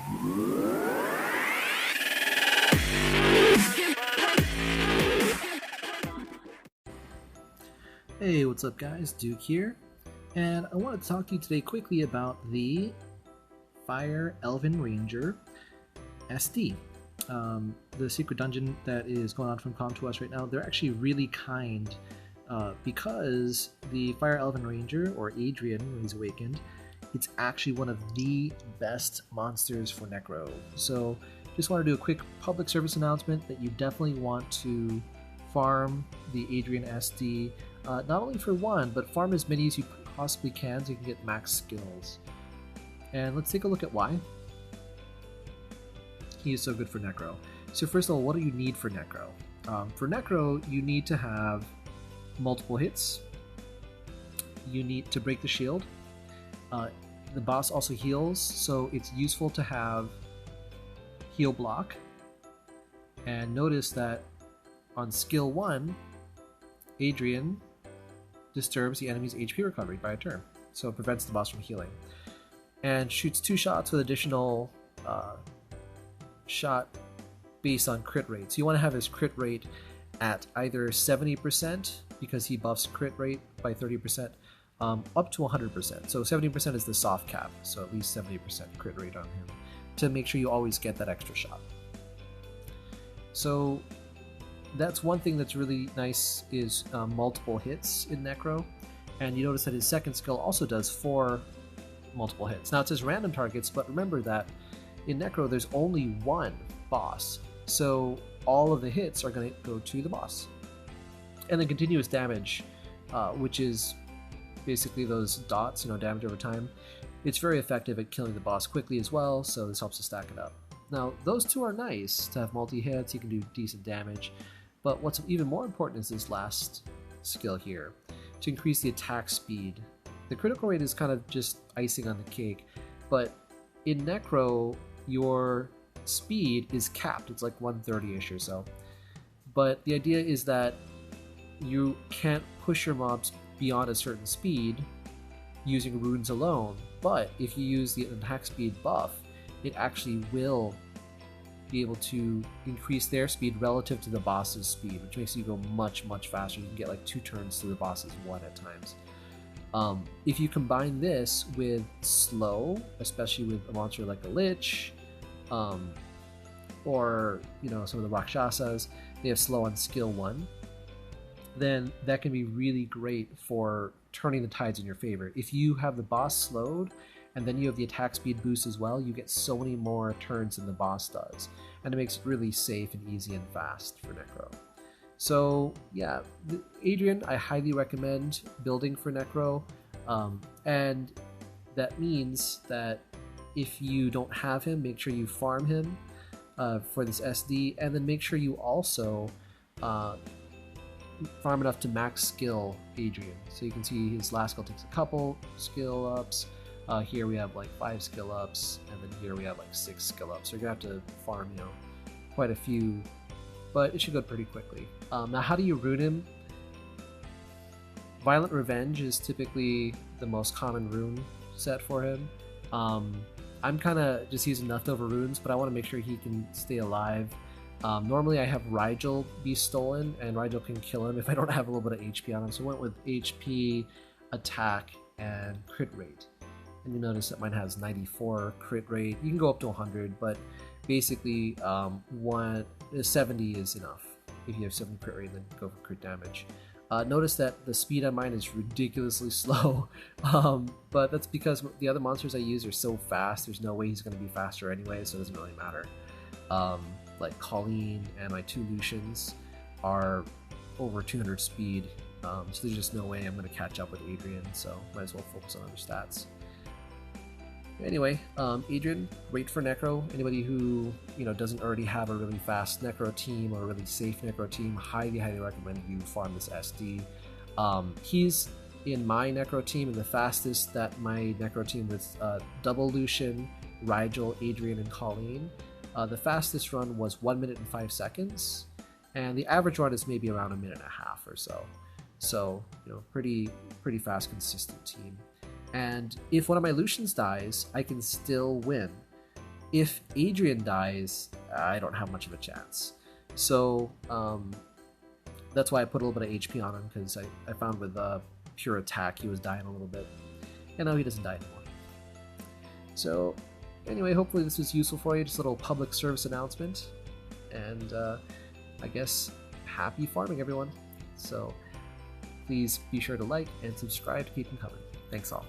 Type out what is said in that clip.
Hey, what's up guys, Duke here, and I want to talk to you today quickly about the Fire Elven Ranger SD. The secret dungeon that is going on from Com to us right now, they're actually really kind because the Fire Elven Ranger, or Adrian when he's awakened, it's actually one of the best monsters for Necro. So just want to do a quick public service announcement that you definitely want to farm the Adrian SD, not only for one, but farm as many as you possibly can so you can get max skills. And let's take a look at why he is so good for Necro. So first of all, what do you need for Necro? For Necro, you need to have multiple hits. You need to break the shield. The boss also heals, so it's useful to have heal block. And notice that on skill 1, Adrian disturbs the enemy's HP recovery by a turn, so it prevents the boss from healing. And shoots 2 shots with additional shot based on crit rate. So you want to have his crit rate at either 70%, because he buffs crit rate by 30%, up to 100%. So 70% is the soft cap, so at least 70% crit rate on him, to make sure you always get that extra shot. So that's one thing that's really nice, is multiple hits in Necro. And you notice that his second skill also does 4 multiple hits. Now it says random targets, but remember that in Necro there's only one boss, so all of the hits are going to go to the boss. And then continuous damage, which is basically those dots, damage over time. It's very effective at killing the boss quickly as well, so this helps to stack it up. Now those two are nice to have multi-hits, you can do decent damage, but what's even more important is this last skill here, to increase the attack speed. The critical rate is kind of just icing on the cake, but in Necro, your speed is capped. It's like 130-ish or so. But the idea is that you can't push your mobs beyond a certain speed using runes alone, but if you use the attack speed buff, it actually will be able to increase their speed relative to the boss's speed, which makes you go much, much faster. You can get like 2 turns to the boss's 1 at times. If you combine this with slow, especially with a monster like a Lich, or some of the Rakshasas, they have slow on skill 1, then that can be really great for turning the tides in your favor. If you have the boss slowed, and then you have the attack speed boost as well, you get so many more turns than the boss does, and it makes it really safe and easy and fast for Necro. So yeah, Adrian, I highly recommend building for Necro, and that means that if you don't have him, make sure you farm him for this SD, and then make sure you also farm enough to max skill Adrian. So you can see his last skill takes a couple skill ups. Here we have like 5 skill ups, and then here we have like 6 skill ups. So you're gonna have to farm, quite a few, but it should go pretty quickly. Now, how do you rune him? Violent Revenge is typically the most common rune set for him. I'm kind of just using leftover runes, but I want to make sure he can stay alive. Normally I have Rigel be stolen, and Rigel can kill him if I don't have a little bit of HP on him, so I went with HP, attack, and crit rate. And you notice that mine has 94 crit rate. You can go up to 100, but basically 70 is enough. If you have 70 crit rate, then go for crit damage. Notice that the speed on mine is ridiculously slow, but that's because the other monsters I use are so fast, there's no way he's going to be faster anyway, so it doesn't really matter. Like Colleen and my 2 Lucians are over 200 speed, so there's just no way I'm going to catch up with Adrian, so might as well focus on other stats. Anyway, Adrian, great for Necro. Anybody who doesn't already have a really fast Necro team or a really safe Necro team, highly recommend you farm this SD. He's in my Necro team, and the fastest that my Necro team with double Lucian, Rigel, Adrian, and Colleen. The fastest run was 1 minute and 5 seconds, and the average run is maybe around 1.5 minutes or so. So pretty fast, consistent team. And if one of my Lucians dies, I can still win. if Adrian dies, I don't have much of a chance. So that's why I put a little bit of HP on him, because I found with pure attack he was dying a little bit. And now he doesn't die anymore. So anyway, hopefully this was useful for you, just a little public service announcement. And I guess happy farming, everyone. So please be sure to like and subscribe to keep them coming. Thanks all.